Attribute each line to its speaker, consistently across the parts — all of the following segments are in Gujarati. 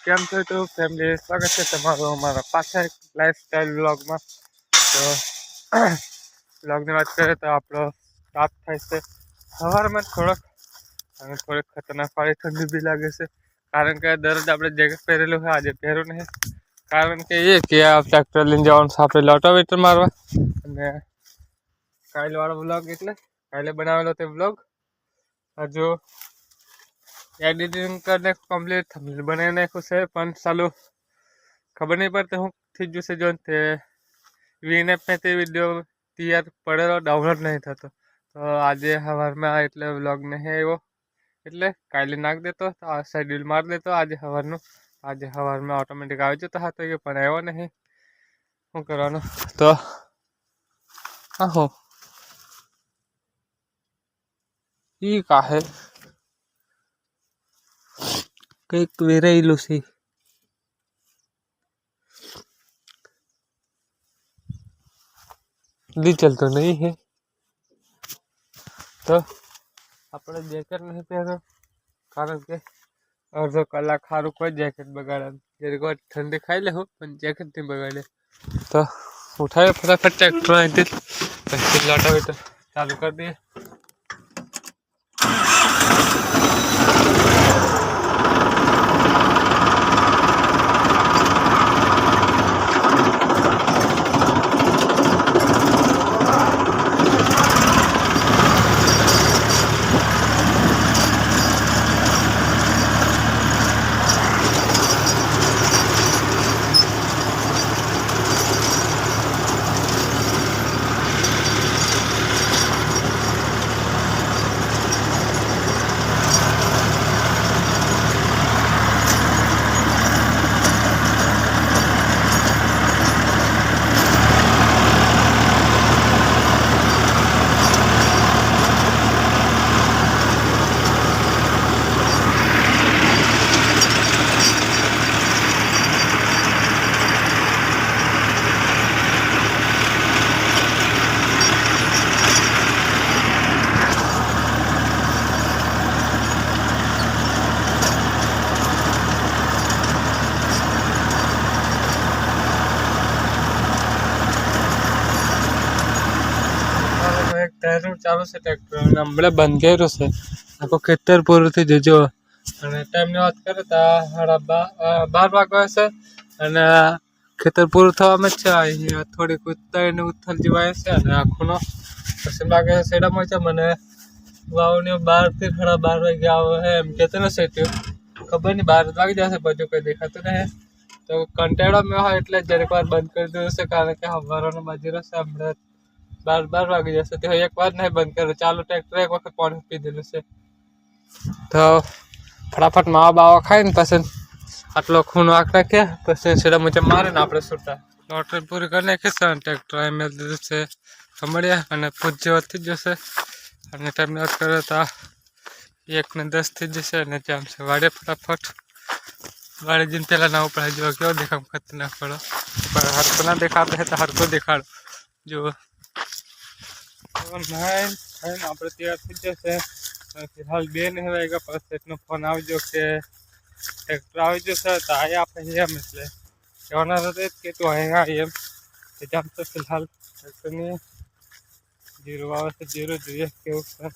Speaker 1: કેમ છો તો ફેમિલી, સ્વાગત છે તમારું અમારા પાછા એક લાઈફસ્ટાઈલ વ્લોગમાં. તો વ્લોગની વાત કરીએ તો આપણો સ્ટાર્ટ થાય છે સવારમાં થોડીક ખતરનાક વાળી ઠંડી બી લાગે છે, કારણ કે દરરોજ આપણે જેકેટ પહેરેલું હોય, આજે પહેરું નહીં. કારણ કે આ ટ્રેક્ટર લઈને જવાનું છે આપણે લોટાવેટર મારવા. અને કાલે વાળો વ્લોગ એટલે કાલે બનાવેલો તે વ્લોગ હજુ એડિટિંગ કરીને કમ્પ્લીટ બનાવી નાખ્યું છે, પણ ચાલુ ખબર નહીં પડતી હું થઈ જશે જો તે વીનેપને તે વિડીયો તૈયાર પડેલો ડાઉનલોડ નહીં થતો. તો આજે સવારમાં એટલે વ્લોગ નહીં આવ્યો, એટલે કાલે નાખ દેતો શેડ્યુલ મારી દેતો આજે સવારનું. આજે સવારમાં ઓટોમેટિક આવી જતો હતો પણ આવ્યો નહીં. શું કરવાનું? તો હા હું ઈ કાહે કંઈક વેરાયેલું છે. દી ચલતો નહીં હે તો આપણે જેકેટ નહીં પહેરો, કારણ કે અડધો કલાક સારું કોઈ જેકેટ બગાડે. જરી કોઈ ઠંડી ખાઈ લે હું પણ જેકેટ નહીં બગાડે. તો ઉઠાવે ફટાફટ ટ્રેક્ટર અહીંથી પછી લોટાવેટર ચાલુ કરી દઈએ. ચાલુ છે ટ્રેક્ટર અને હમણાં બંધ કર્યું છે. આખું ખેતર પૂરું થઈ જજો. અને ટાઈમની વાત કરીએ તો 12 વાગ્યા છે અને ખેતર પૂરું થવામાં જ છે. અહીંયા થોડીક ઉત્તર ઉથલ જીવાય છે અને આખુંનો પછી લાગે છે સેડામાં છે. મને વાવની 12 થી 12:30 વાગ્યા આવે એમ કહેતો ને સેટ્યું ખબર નહીં 12 વાગી જશે, બધું કંઈ દેખાતું નહીં. તો કંટાળો મેં હોય એટલે જરીક વાર બંધ કરી દીધું છે, કારણ કે હવારનો બાજી રહેશે. હમણાં 12 વાગી જશે તો એક વાર નહીં બંધ કર્યું. ચાલુ ટ્રેક્ટર એક વખત પાણી પી દીધું છે. તો ફટાફટ માવા બાવા ખાઈને પછી આટલો ખૂન આંખ નાખીએ, પછી સેડા મુજબ મારે ને આપણે છૂટા લોટરી પૂરી કરી નાખીએ. ટ્રેક્ટર મેળ દીધું છે ખમડિયા અને પૂજ્ય થઈ જશે. અને ટાઈમની વાત કરીએ તો 1:10 થઈ જશે અને જામ છે વાડે. ફટાફટ વાડે જઈને પહેલાં ના ઉપર જો કેવો દેખાવ ખતરનાક પડો, હરકો ના દેખાતો હોય તો હરકો દેખાડો. જુઓ આપણે તૈયાર થઈ જશે. ફિલહાલ 2 નહીં વાગ્યા પછી એટલો ફોન આવજો કે ટ્રેક્ટર આવી જશે. તો અહીંયા આપણે એમ એટલે કહેવાના હતો કે તું અહીંયા એમ જામ તો ફિલહાલ ટ્રેક્ટરની 0 આવે છે. 0 જોઈએ કેવું છે.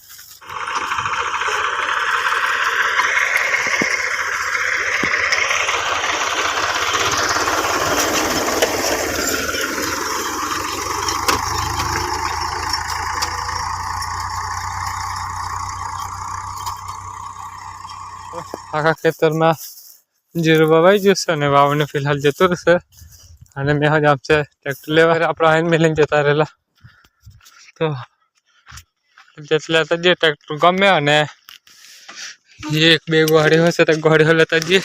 Speaker 1: આખા ખેતરમાં 0 વાવાઈ જશે અને વાવને ફિલહાલ જતું રહેશે. અને મેં જ આપશે ટ્રેક્ટર લેવા આપણા આઈને મેલીને જતા રહેલા. તો લેતા જઈએ ટ્રેક્ટર ગમે અને 1-2 ગાડી હશે તો ગાડીઓ લેતા જઈએ.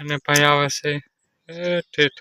Speaker 1: અને ભાઈ આવે છે ઠેઠ